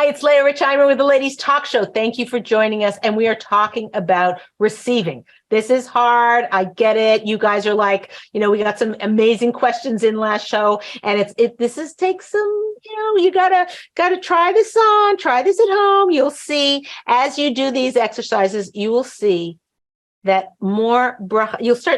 Hi, it's Leah Richheimer with the Ladies Talk Show. Thank you for joining us. And we are talking about receiving. This is hard. I get it. You guys are like, we got some amazing questions in last show, and takes some, you gotta try this on, try this at home. You'll see as you do these exercises, you will see that more bracha,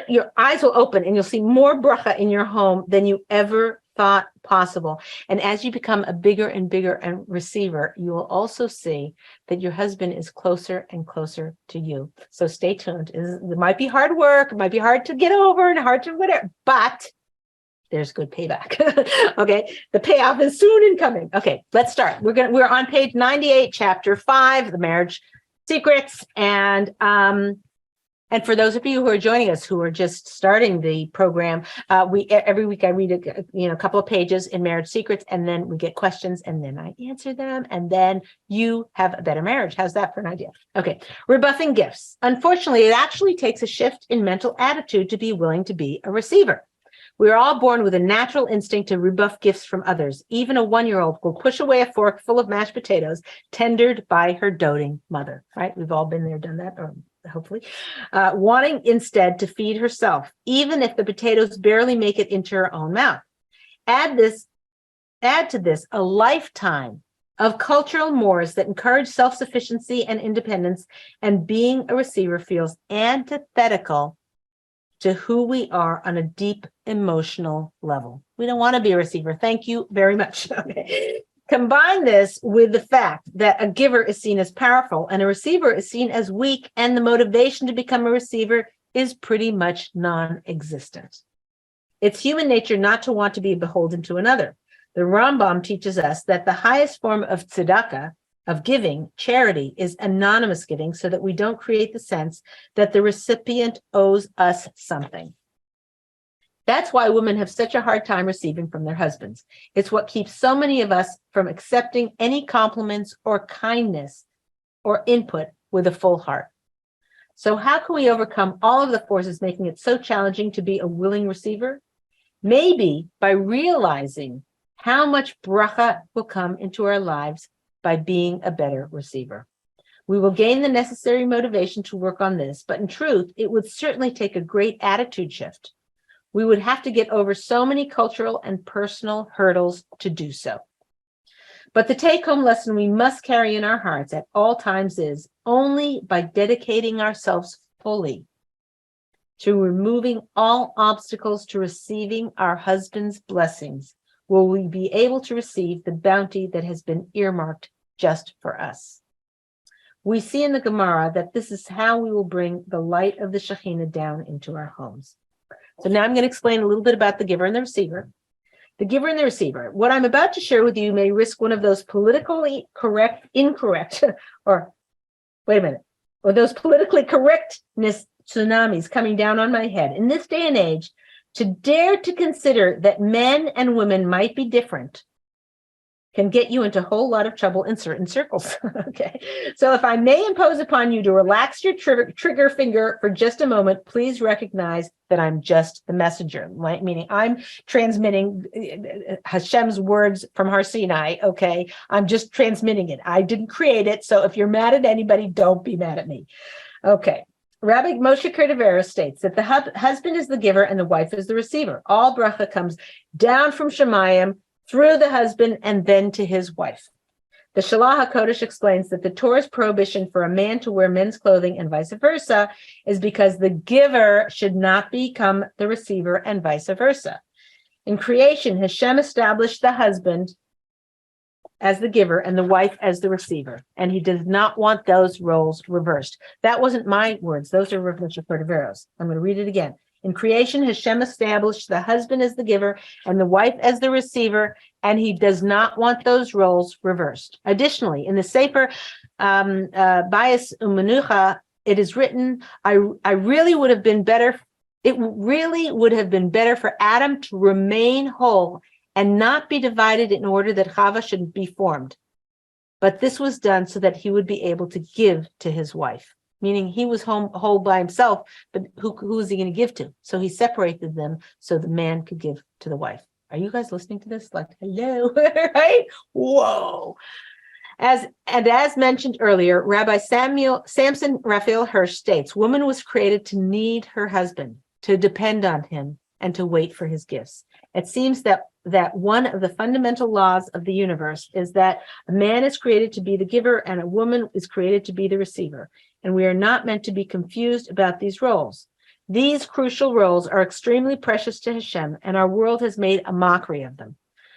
your eyes will open and you'll see more bracha in your home than you ever thought possible. And as you become a bigger and bigger receiver, you will also see that your husband is closer and closer to you. So stay tuned. It might be hard work, it might be hard to get over and hard to whatever, but there's good payback. Okay, the payoff is soon in coming. Okay, let's start. We're on page 98, chapter 5, the marriage secrets. And for those of you who are joining us, who are just starting the program, every week I read a couple of pages in Marriage Secrets, and then we get questions, and then I answer them, and then you have a better marriage. How's that for an idea? Okay, rebuffing gifts. Unfortunately, it actually takes a shift in mental attitude to be willing to be a receiver. We are all born with a natural instinct to rebuff gifts from others. Even a 1-year-old will push away a fork full of mashed potatoes tendered by her doting mother, right? We've all been there, done that, or hopefully, wanting instead to feed herself, even if the potatoes barely make it into her own mouth. Add to this a lifetime of cultural mores that encourage self-sufficiency and independence, and being a receiver feels antithetical to who we are on a deep emotional level. We don't want to be a receiver. Thank you very much. Okay. Combine this with the fact that a giver is seen as powerful and a receiver is seen as weak, and the motivation to become a receiver is pretty much non-existent. It's human nature not to want to be beholden to another. The Rambam teaches us that the highest form of tzedakah, of giving, charity, is anonymous giving, so that we don't create the sense that the recipient owes us something. That's why women have such a hard time receiving from their husbands. It's what keeps so many of us from accepting any compliments or kindness or input with a full heart. So how can we overcome all of the forces making it so challenging to be a willing receiver? Maybe by realizing how much bracha will come into our lives by being a better receiver. We will gain the necessary motivation to work on this, but in truth, it would certainly take a great attitude shift. We would have to get over so many cultural and personal hurdles to do so. But the take-home lesson we must carry in our hearts at all times is only by dedicating ourselves fully to removing all obstacles to receiving our husband's blessings will we be able to receive the bounty that has been earmarked just for us. We see in the Gemara that this is how we will bring the light of the Shekhinah down into our homes. So now I'm going to explain a little bit about the giver and the receiver. The giver and the receiver. What I'm about to share with you may risk one of those politically incorrect, or those politically correctness tsunamis coming down on my head. In this day and age, to dare to consider that men and women might be different can get you into a whole lot of trouble in certain circles. Okay, so if I may impose upon you to relax your trigger finger for just a moment, please recognize that I'm just the messenger, meaning I'm transmitting Hashem's words from Har Sinai. Okay, I'm just transmitting it. I didn't create it, so if you're mad at anybody, don't be mad at me. Okay. Rabbi Moshe Cordovero states that the husband is the giver and the wife is the receiver. All bracha comes down from Shemayim through the husband and then to his wife. The Shalach HaKodesh explains that the Torah's prohibition for a man to wear men's clothing and vice versa is because the giver should not become the receiver and vice versa. In creation, Hashem established the husband as the giver and the wife as the receiver, and he does not want those roles reversed. That wasn't my words. Those are Rav Moshe Cordovero's. I'm going to read it again. In creation, Hashem established the husband as the giver and the wife as the receiver, and he does not want those roles reversed. Additionally, in the Sefer Bias Umenucha, it is written, it really would have been better for Adam to remain whole and not be divided in order that Chava should be formed. But this was done so that he would be able to give to his wife. Meaning he was whole by himself, but who was he going to give to? So he separated them so the man could give to the wife. Are you guys listening to this? Like, hello, right? Whoa. As mentioned earlier, Rabbi Samson Raphael Hirsch states, woman was created to need her husband, to depend on him, and to wait for his gifts. It seems that one of the fundamental laws of the universe is that a man is created to be the giver and a woman is created to be the receiver. And we are not meant to be confused about these roles. These crucial roles are extremely precious to Hashem, and our world has made a mockery of them.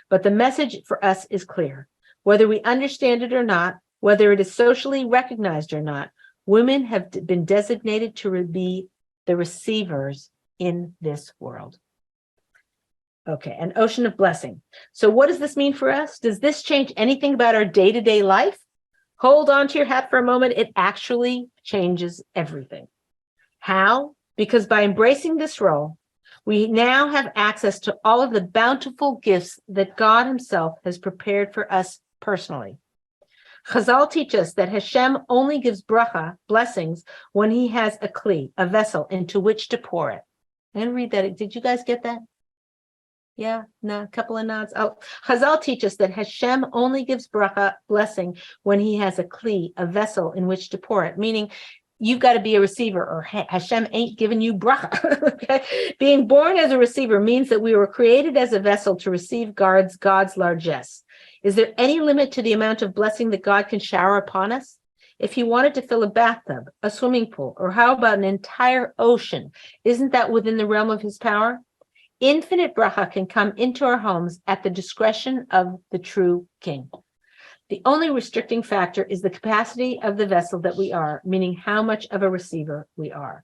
But the message for us is clear. Whether we understand it or not, whether it is socially recognized or not, women have been designated to be the receivers in this world. Okay, an ocean of blessing. So what does this mean for us? Does this change anything about our day-to-day life? Hold on to your hat for a moment. It actually changes everything. How? Because by embracing this role, we now have access to all of the bountiful gifts that God himself has prepared for us personally. Chazal teach us that Hashem only gives bracha, blessings, when he has a kli, a vessel into which to pour it. I'm going to read that. Did you guys get that? Yeah, no, a couple of nods. Oh, Chazal teach us that Hashem only gives bracha, blessing, when he has a kli, a vessel in which to pour it, meaning you've got to be a receiver, or Hashem ain't giving you bracha. Okay? Being born as a receiver means that we were created as a vessel to receive God's largesse. Is there any limit to the amount of blessing that God can shower upon us? If he wanted to fill a bathtub, a swimming pool, or how about an entire ocean, isn't that within the realm of his power? Infinite bracha can come into our homes at the discretion of the true king. The only restricting factor is the capacity of the vessel that we are, meaning how much of a receiver we are.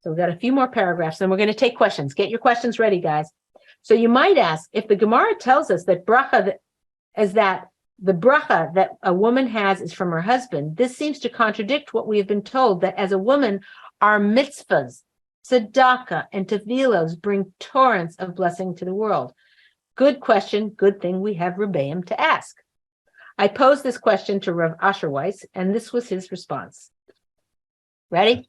So we've got a few more paragraphs, and we're going to take questions. Get your questions ready, guys. So you might ask, if the Gemara tells us that bracha is that the bracha that a woman has is from her husband, this seems to contradict what we have been told, that as a woman, our mitzvahs, tzedakah, and tevilos bring torrents of blessing to the world. Good question. Good thing we have Rebbeim to ask. I posed this question to Rav Asher Weiss, and this was his response. Ready?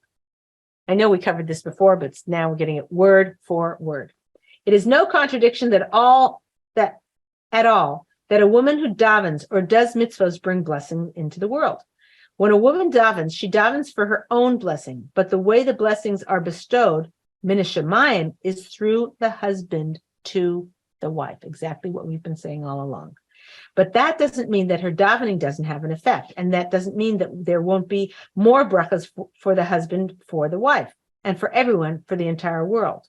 I know we covered this before, but now we're getting it word for word. It is no contradiction at all that a woman who davens or does mitzvahs bring blessing into the world. When a woman davens, she davens for her own blessing, but the way the blessings are bestowed, min hashamayim, is through the husband to the wife, exactly what we've been saying all along. But that doesn't mean that her davening doesn't have an effect, and that doesn't mean that there won't be more brachas for the husband, for the wife, and for everyone, for the entire world.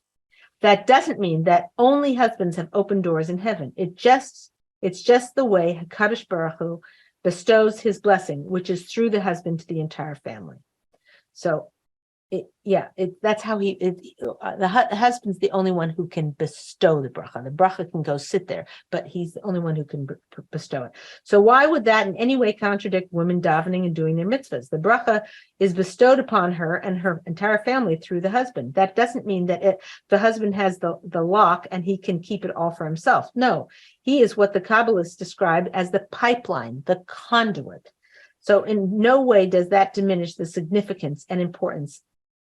That doesn't mean that only husbands have open doors in heaven. It's just the way HaKadosh Baruch Hu bestows his blessing, which is through the husband to the entire family. So that's how the husband's the only one who can bestow the bracha. The bracha can go sit there, but he's the only one who can bestow it. So why would that in any way contradict women davening and doing their mitzvahs? The bracha is bestowed upon her and her entire family through the husband. That doesn't mean that the husband has the lock and he can keep it all for himself. No, he is what the Kabbalists described as the pipeline, the conduit. So in no way does that diminish the significance and importance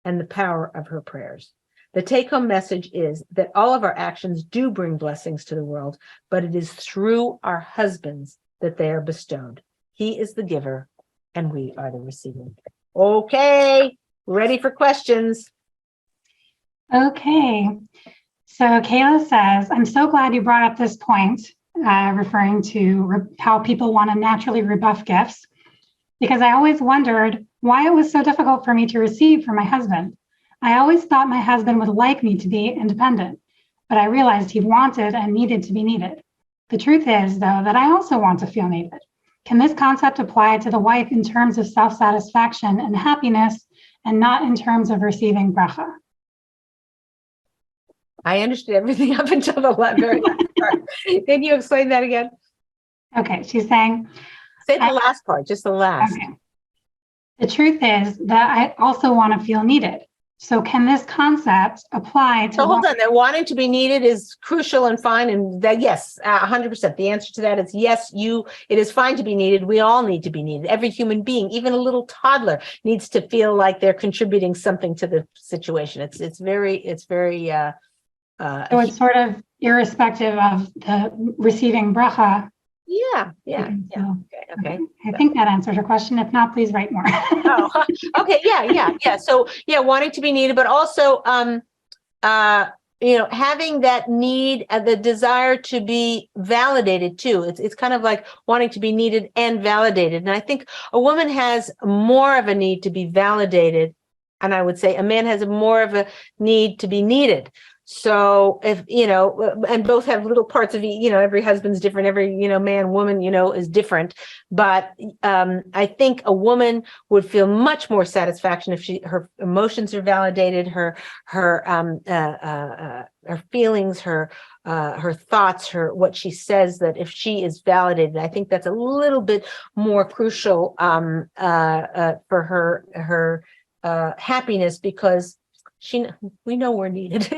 and the power of her prayers. The take-home message is that all of our actions do bring blessings to the world, but it is through our husbands that they are bestowed. He is the giver, and we are the receiver. Okay, ready for questions? Okay, so Kayla says, I'm so glad you brought up this point, referring to how people want to naturally rebuff gifts, because I always wondered why it was so difficult for me to receive from my husband. I always thought my husband would like me to be independent, but I realized he wanted and needed to be needed. The truth is, though, that I also want to feel needed. Can this concept apply to the wife in terms of self-satisfaction and happiness, and not in terms of receiving bracha? I understood everything up until the very last part. Can you explain that again? Okay, she's saying... Say the last part, just the last. Okay. The truth is that I also want to feel needed. So can this concept apply to... So hold on, that wanting to be needed is crucial and fine. And that, yes, 100%. The answer to that is yes, it is fine to be needed. We all need to be needed. Every human being, even a little toddler, needs to feel like they're contributing something to the situation. It's very so it's sort of irrespective of the receiving bracha. Yeah, I think so. okay. I think that answers your question. If not, please write more. Oh, okay, yeah. So yeah, wanting to be needed, but also having that need, the desire to be validated too. It's kind of like wanting to be needed and validated. And I think a woman has more of a need to be validated, and I would say a man has more of a need to be needed. So if, and both have little parts of, every husband's different, every, man, woman, is different. But I think a woman would feel much more satisfaction if her emotions are validated, her feelings, her thoughts, what she says, that if she is validated. I think that's a little bit more crucial for her happiness, because we know we're needed.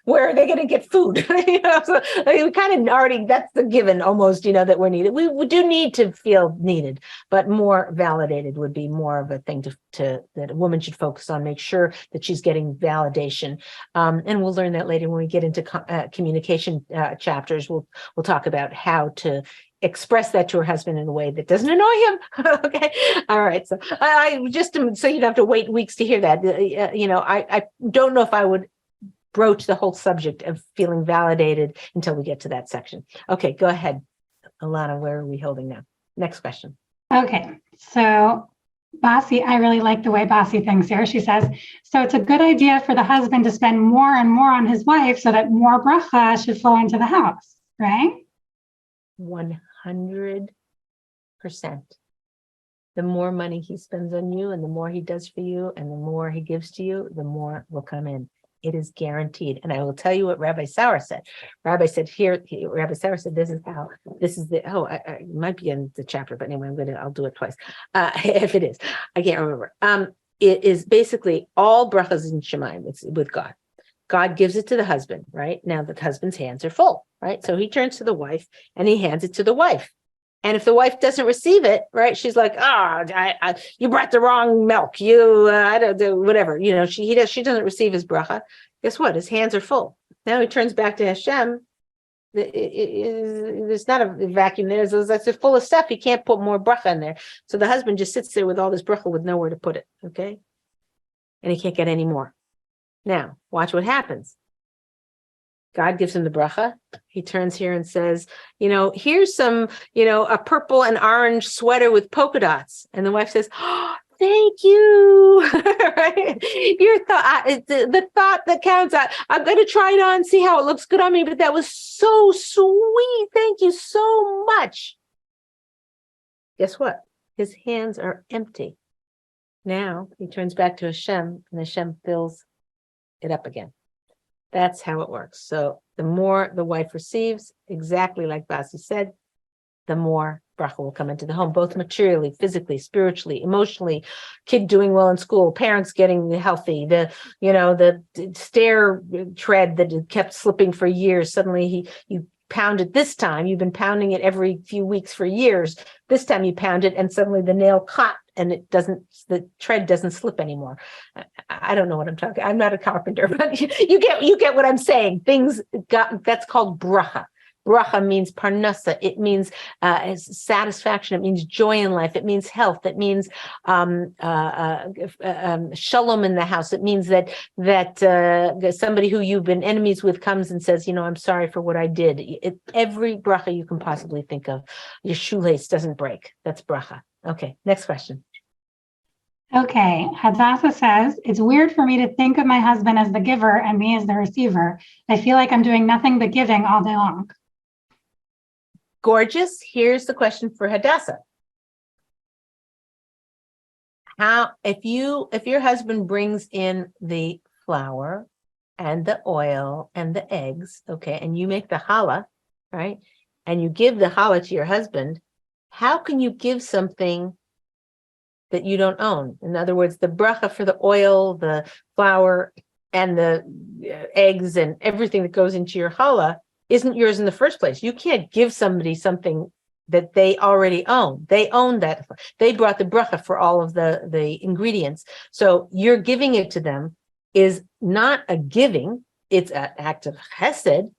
Where are they going to get food? So we kind of already, that's the given almost, that we're needed. We do need to feel needed, but more validated would be more of a thing that a woman should focus on. Make sure that she's getting validation. And we'll learn that later when we get into communication chapters. We'll talk about how to express that to her husband in a way that doesn't annoy him. Okay. All right. So I just, so you don't have to wait weeks to hear that. I don't know if I would broach the whole subject of feeling validated until we get to that section. Okay, go ahead, Alana. Where are we holding now? Next question. Okay, so Bossy, I really like the way Bossy thinks here. She says, so it's a good idea for the husband to spend more and more on his wife so that more bracha should flow into the house, right? 100%. The more money he spends on you and the more he does for you and the more he gives to you, the more will come in. It is guaranteed. And I will tell you what Rabbi Sauer said. Rabbi said Rabbi Sauer said, it might be in the chapter, but anyway, I'll do it twice. If it is, I can't remember. It is basically all brachas in Shemaim. It's with God. God gives it to the husband, right? Now the husband's hands are full, right? So he turns to the wife and he hands it to the wife. And if the wife doesn't receive it, right, she's like, you brought the wrong milk. I don't do whatever. She doesn't receive his bracha. Guess what? His hands are full. Now he turns back to Hashem. There's not a vacuum there. That's full of stuff. He can't put more bracha in there. So the husband just sits there with all this bracha with nowhere to put it. Okay. And he can't get any more. Now, watch what happens. God gives him the bracha. He turns here and says, here's some, a purple and orange sweater with polka dots. And the wife says, oh, thank you. Right? Your thought, the thought that counts. I'm going to try it on, see how it looks good on me. But that was so sweet. Thank you so much. Guess what? His hands are empty. Now he turns back to Hashem and Hashem fills it up again. That's how it works. So the more the wife receives, exactly like Basi said, the more bracha will come into the home, both materially, physically, spiritually, emotionally, kid doing well in school, parents getting healthy, the stair tread that kept slipping for years. Suddenly you pound it this time. You've been pounding it every few weeks for years. This time you pound it and suddenly the nail caught and the tread doesn't slip anymore. I don't know what I'm talking. I'm not a carpenter, but you get what I'm saying. That's called bracha. Bracha means parnasa. It means satisfaction. It means joy in life. It means health. It means shalom in the house. It means that somebody who you've been enemies with comes and says, I'm sorry for what I did. Every bracha you can possibly think of. Your shoelace doesn't break. That's bracha. Okay, next question. Okay, Hadassah says, it's weird for me to think of my husband as the giver and me as the receiver. I feel like I'm doing nothing but giving all day long. Gorgeous. Here's the question for Hadassah. If your husband brings in the flour and the oil and the eggs, okay, and you make the challah, right, and you give the challah to your husband, how can you give something that you don't own? In other words, the bracha for the oil, the flour, and the eggs and everything that goes into your challah isn't yours in the first place. You can't give somebody something that they already own. They own that. They brought the bracha for all of the ingredients. So you're giving it to them is not a giving. It's an act of chesed.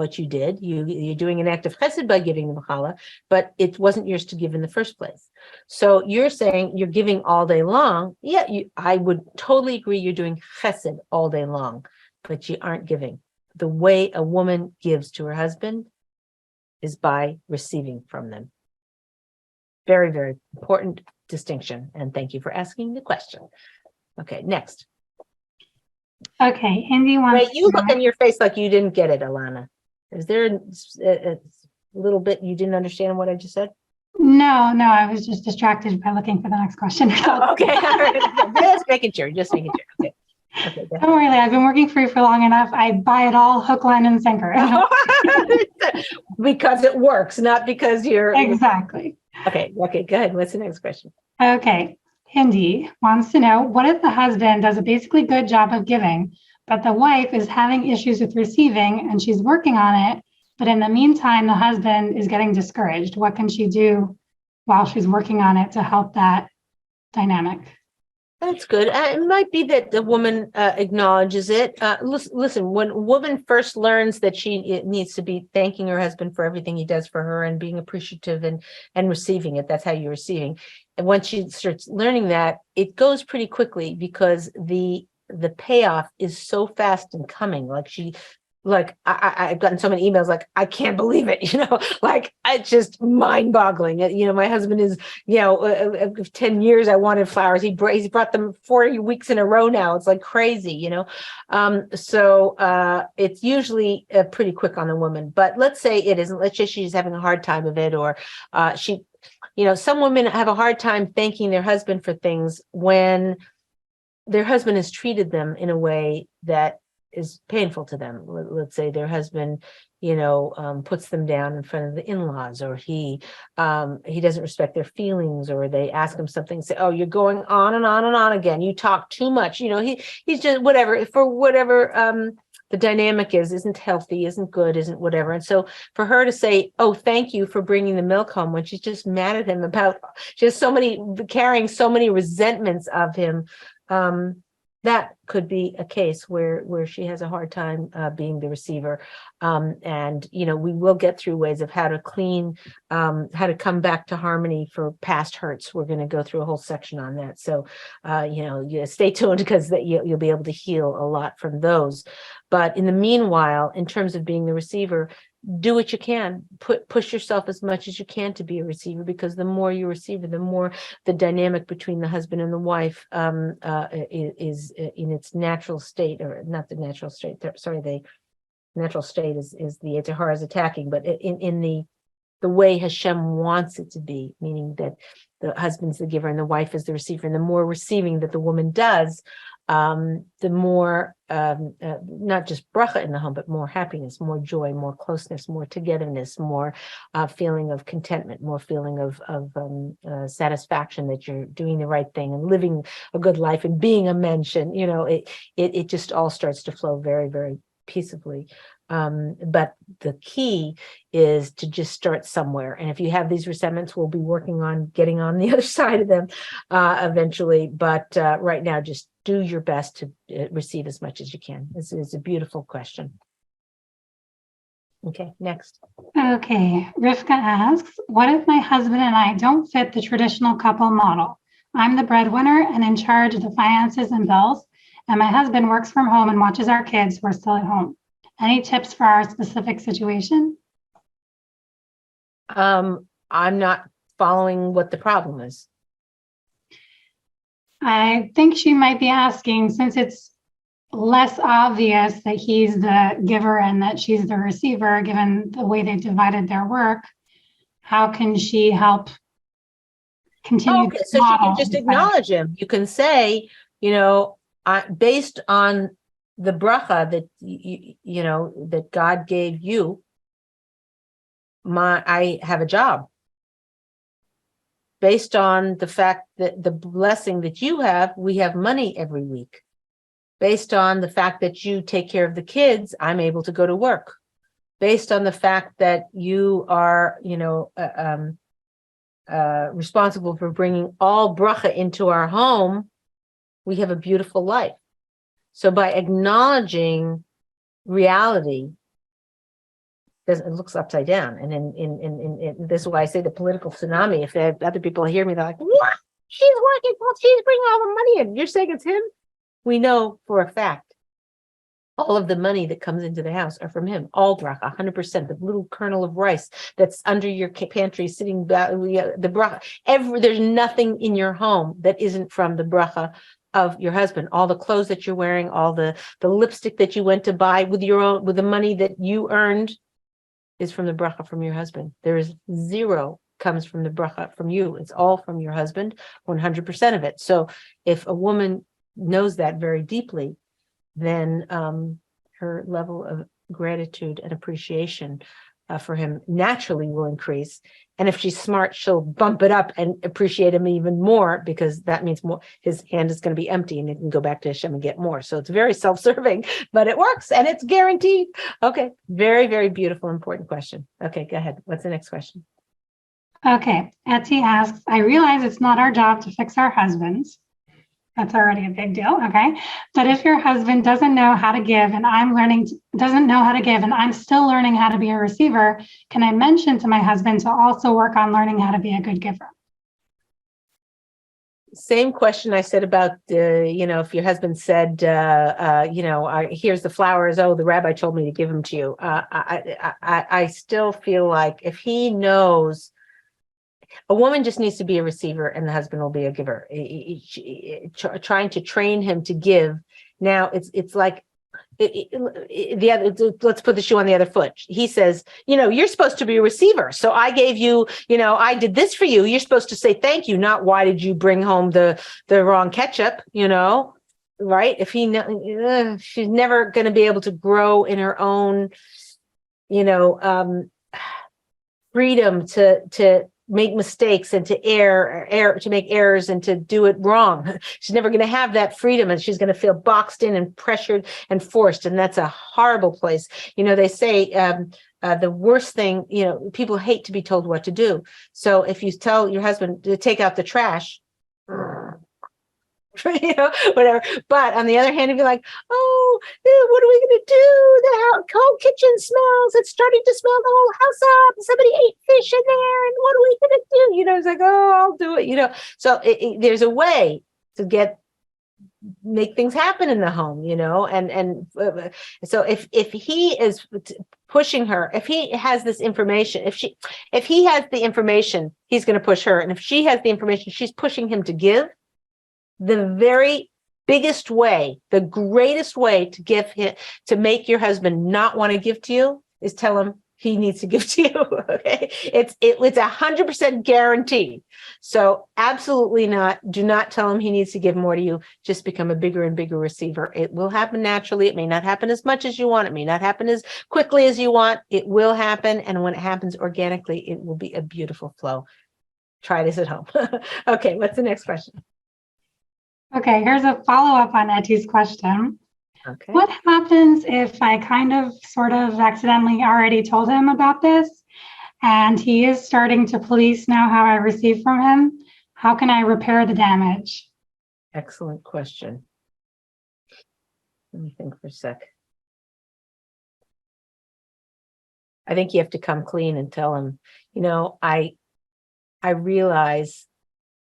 what you did. You're doing an act of chesed by giving the challah, but it wasn't yours to give in the first place. So you're saying you're giving all day long. Yeah, I would totally agree. You're doing chesed all day long, but you aren't giving. The way a woman gives to her husband is by receiving from them. Very, very important distinction. And thank you for asking the question. Okay, next. Okay, Indy wants. Wait, you look on your face like you didn't get it, Alana. Is there a little bit you didn't understand what I just said? No, I was just distracted by looking for the next question. Oh, okay, all right. Just making sure. Okay. Okay. Don't worry, I've been working for you for long enough. I buy it all hook, line, and sinker. Because it works, not because you're Exactly. Okay, go ahead. What's the next question? Okay. Hindi wants to know, what if the husband does a basically good job of giving, but the wife is having issues with receiving and she's working on it, but in the meantime, the husband is getting discouraged? What can she do while she's working on it to help that dynamic? That's good. It might be that the woman acknowledges it. Listen, when a woman first learns that she needs to be thanking her husband for everything he does for her and being appreciative and receiving it, that's how you're receiving. And once she starts learning that, it goes pretty quickly because the payoff is so fast in coming. I've gotten so many emails like, I can't believe it, like it's just mind boggling. My husband is, 10 years I wanted flowers. He's brought them 40 weeks in a row now. It's like crazy, So it's usually pretty quick on the woman, but let's say it isn't. Let's say she's having a hard time of it, or some women have a hard time thanking their husband for things when their husband has treated them in a way that is painful to them. Let's say their husband, puts them down in front of the in-laws, or he doesn't respect their feelings, or they ask him something, say, oh, you're going on and on and on again. You talk too much. He's just whatever the dynamic isn't healthy, isn't good, isn't whatever. And so for her to say, oh, thank you for bringing the milk home, when she's just mad at him about just carrying so many resentments of him, that could be a case where she has a hard time being the receiver. And we will get through ways of how to come back to harmony for past hurts. We're going to go through a whole section on that. So, stay tuned, because you'll be able to heal a lot from those. But in the meanwhile, in terms of being the receiver, do what you can. Push yourself as much as you can to be a receiver, because the more you're a receiver, the more the dynamic between the husband and the wife is in its natural state, or not the natural state. Sorry, the natural state is the Yetzer Hara is attacking, but in the way Hashem wants it to be, meaning that the husband's the giver and the wife is the receiver. And the more receiving that the woman does, the more not just bracha in the home, but more happiness, more joy, more closeness, more togetherness, more feeling of contentment, more feeling of satisfaction that you're doing the right thing and living a good life and being a mensch. And it just all starts to flow very, very peaceably. But the key is to just start somewhere. And if you have these resentments, we'll be working on getting on the other side of them eventually. But right now, just do your best to receive as much as you can. This is a beautiful question. Okay, next. Okay, Rivka asks, what if my husband and I don't fit the traditional couple model? I'm the breadwinner and in charge of the finances and bills, and my husband works from home and watches our kids. We're still at home. Any tips for our specific situation? I'm not following what the problem is. I think she might be asking, since it's less obvious that he's the giver and that she's the receiver, given the way they've divided their work, how can she help continue? Okay, so she can just acknowledge him. You can say, based on the bracha that that God gave you, I have a job. Based on the fact that the blessing that you have, we have money every week. Based on the fact that you take care of the kids, I'm able to go to work. Based on the fact that you are, responsible for bringing all bracha into our home, we have a beautiful life. So by acknowledging reality it looks upside down. And in this is why I say the political tsunami. If other people hear me, they're like, what? She's working, well, she's bringing all the money in. You're saying it's him? We know for a fact all of the money that comes into the house are from him. All bracha, 100%. The little kernel of rice that's under your pantry sitting, the bracha. There's nothing in your home that isn't from the bracha of your husband. All the clothes that you're wearing, all the lipstick that you went to buy with the money that you earned is from the bracha from your husband. There is zero comes from the bracha from you. It's all from your husband, 100% of it. So if a woman knows that very deeply, then her level of gratitude and appreciation for him naturally will increase. And if she's smart, she'll bump it up and appreciate him even more, because that means more, his hand is going to be empty and he can go back to Hashem and get more. So it's very self-serving, but it works and it's guaranteed. Okay. Very, very beautiful, important question. Okay, go ahead. What's the next question? Okay. Etty asks, I realize it's not our job to fix our husbands. That's already a big deal. Okay. But if your husband doesn't know how to give and doesn't know how to give and I'm still learning how to be a receiver, can I mention to my husband to also work on learning how to be a good giver? Same question I said about, if your husband said, here's the flowers. Oh, the rabbi told me to give them to you. I still feel like if he knows, a woman just needs to be a receiver and the husband will be a giver. Trying to train him to give. Now it's like the other, let's put the shoe on the other foot. He says, you're supposed to be a receiver. So I gave you, I did this for you. You're supposed to say thank you, not why did you bring home the wrong ketchup, right? If she's never going to be able to grow in her own, freedom to make mistakes and to make errors and to do it wrong. She's never going to have that freedom, and she's going to feel boxed in and pressured and forced. And that's a horrible place. They say the worst thing, people hate to be told what to do. So if you tell your husband to take out the trash, whatever. But on the other hand, if you're like, oh, what are we going to do? The whole kitchen smells. It's starting to smell the whole house up. Somebody ate fish in there. And what are we going to do? It's like, oh, I'll do it, So there's a way to make things happen in the home, and so if he is pushing her, if he has this information, if he has the information, he's going to push her. And if she has the information, she's pushing him to give. The very biggest way, the greatest way to make your husband not want to give to you is tell him he needs to give to you. Okay, it's 100% guaranteed. So absolutely not. Do not tell him he needs to give more to you. Just become a bigger and bigger receiver. It will happen naturally. It may not happen as much as you want. It may not happen as quickly as you want. It will happen, and when it happens organically, it will be a beautiful flow. Try this at home. Okay, what's the next question? Okay, here's a follow-up on Etty's question. Okay. What happens if I sort of accidentally already told him about this and he is starting to police now how I receive from him? How can I repair the damage? Excellent question. Let me think for a sec. I think you have to come clean and tell him, I realize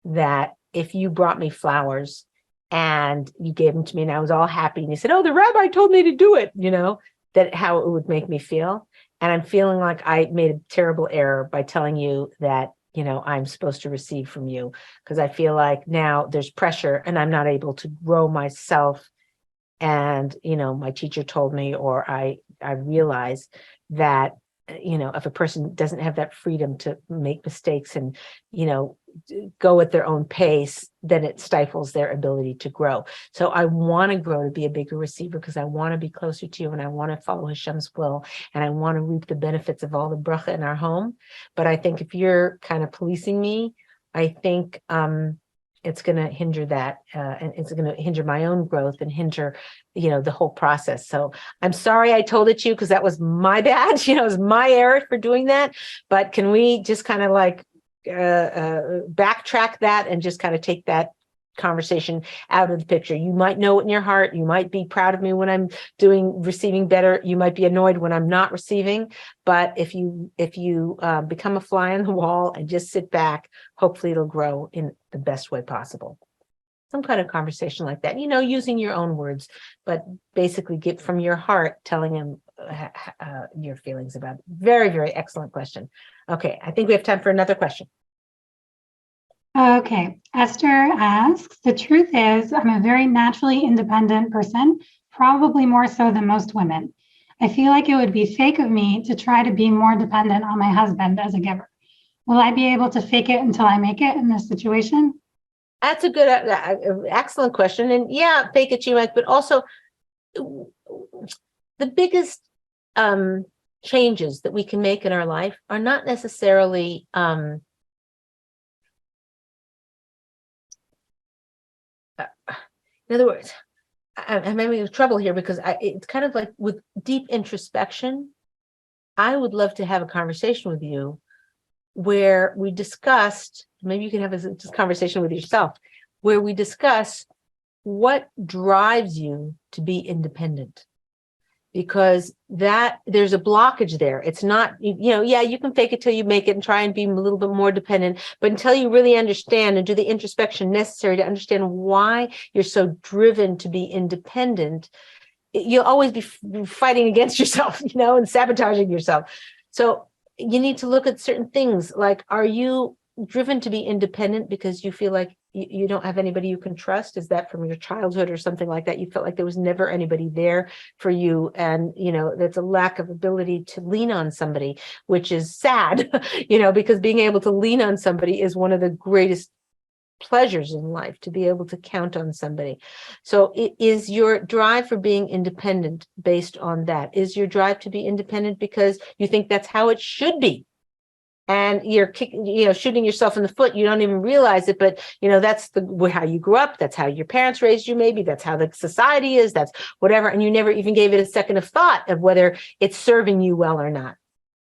that if you brought me flowers and you gave them to me and I was all happy and you said, oh, the rabbi told me to do it, that how it would make me feel. And I'm feeling like I made a terrible error by telling you that, I'm supposed to receive from you, because I feel like now there's pressure and I'm not able to grow myself. And, my teacher told me, or I realize that, if a person doesn't have that freedom to make mistakes and, go at their own pace, then it stifles their ability to grow. So I want to grow to be a bigger receiver because I want to be closer to you and I want to follow Hashem's will and I want to reap the benefits of all the bracha in our home. But I think if you're kind of policing me, I think it's going to hinder that and it's going to hinder my own growth and hinder, the whole process. So I'm sorry I told it to you because that was my bad. It was my error for doing that. But can we just kind of like backtrack that and just kind of take that conversation out of the picture. You might know it in your heart. You might be proud of me when I'm receiving better. You might be annoyed when I'm not receiving. But if you become a fly on the wall and just sit back, hopefully it'll grow in the best way possible. Some kind of conversation like that, using your own words, but basically get from your heart, telling him your feelings about it. Very, very excellent question. Okay, I think we have time for another question. Okay, Esther asks, the truth is I'm a very naturally independent person, probably more so than most women. I feel like it would be fake of me to try to be more dependent on my husband as a giver. Will I be able to fake it until I make it in this situation? That's a good, excellent question. And yeah, fake it, you might, but also the biggest changes that we can make in our life are not necessarily in other words, I'm having trouble here because it's kind of like with deep introspection. I would love to have a conversation with you where we discussed, maybe you can have this conversation with yourself, where we discuss what drives you to be independent. Because there's a blockage there. It's not, yeah, you can fake it till you make it and try and be a little bit more dependent, but until you really understand and do the introspection necessary to understand why you're so driven to be independent, you'll always be fighting against yourself, and sabotaging yourself. So you need to look at certain things like, are you driven to be independent because you feel like you don't have anybody you can trust? Is that from your childhood or something like that? You felt like there was never anybody there for you. And, that's a lack of ability to lean on somebody, which is sad, because being able to lean on somebody is one of the greatest pleasures in life, to be able to count on somebody. So is your drive for being independent based on that? Is your drive to be independent because you think that's how it should be? And you're shooting yourself in the foot. You don't even realize it, but that's how you grew up. That's how your parents raised you. Maybe that's how the society is. That's whatever. And you never even gave it a second of thought of whether it's serving you well or not.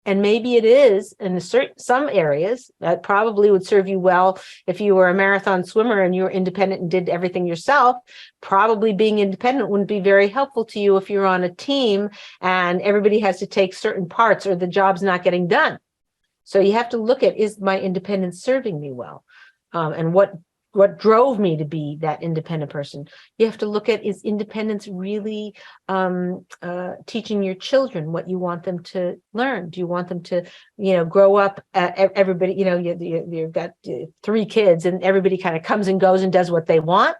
And maybe it is in some areas that probably would serve you well if you were a marathon swimmer and you were independent and did everything yourself. Probably being independent wouldn't be very helpful to you if you're on a team and everybody has to take certain parts or the job's not getting done. So you have to look at, is my independence serving me well? And what drove me to be that independent person? You have to look at, is independence really teaching your children what you want them to learn? Do you want them to, grow up, everybody, you've got 3 kids and everybody kind of comes and goes and does what they want?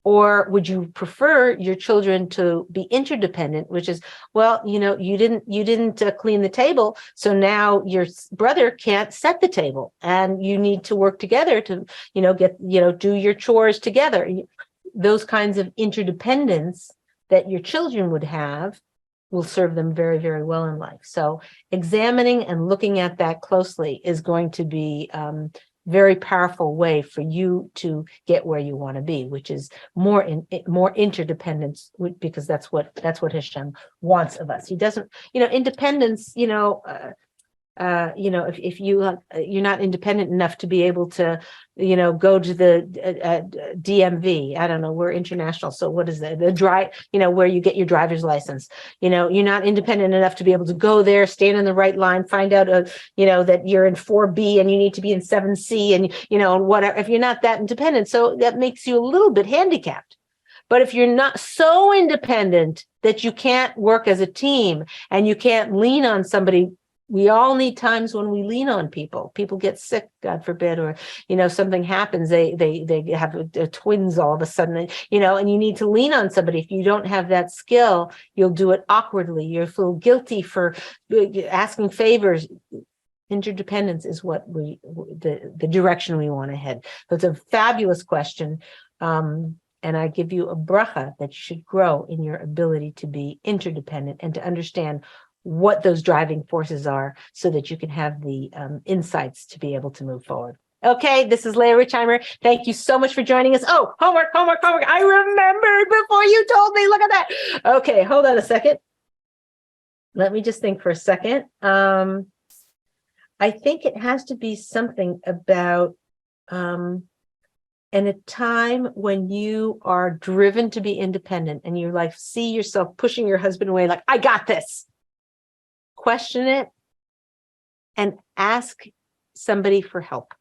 Or would you prefer your children to be interdependent, which is, well, you didn't clean the table, so now your brother can't set the table, and you need to work together to, do your chores together. Those kinds of interdependence that your children would have will serve them very, very well in life. So examining and looking at that closely is going to be very powerful way for you to get where you want to be, which is more interdependence, because that's what Hashem wants of us. He doesn't, independence, if you're not independent enough to be able to, go to the DMV. I don't know, we're international. So what is that? Where you get your driver's license. You're not independent enough to be able to go there, stand in the right line, find out, that you're in 4B and you need to be in 7C and, whatever, if you're not that independent. So that makes you a little bit handicapped. But if you're not so independent that you can't work as a team and you can't lean on somebody, we all need times when we lean on people. People get sick, God forbid, or, something happens. They have twins all of a sudden, and you need to lean on somebody. If you don't have that skill, you'll do it awkwardly. You'll feel guilty for asking favors. Interdependence is what the direction we want to head. So it's a fabulous question. And I give you a bracha that you should grow in your ability to be interdependent and to understand what those driving forces are so that you can have the insights to be able to move forward. Okay, this is Leah Richheimer. Thank you so much for joining us. Oh, homework. I remembered before you told me. Look at that. Okay, hold on a second. Let me just think for a second. I think it has to be something about in a time when you are driven to be independent and you like see yourself pushing your husband away, like, I got this, question it and ask somebody for help.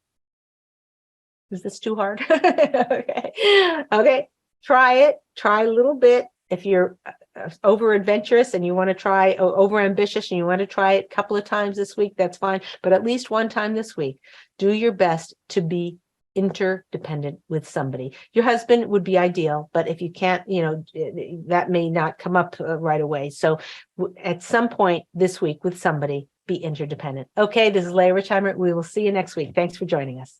Is this too hard? Okay. Try it. Try a little bit. If you're over adventurous and you want to try, over ambitious and you want to try it a couple of times this week, that's fine. But at least one time this week, do your best to be interdependent with somebody. Your husband would be ideal, but if you can't, that may not come up right away. So at some point this week with somebody, be interdependent. Okay, this is Leah Richheimer. We will see you next week. Thanks for joining us.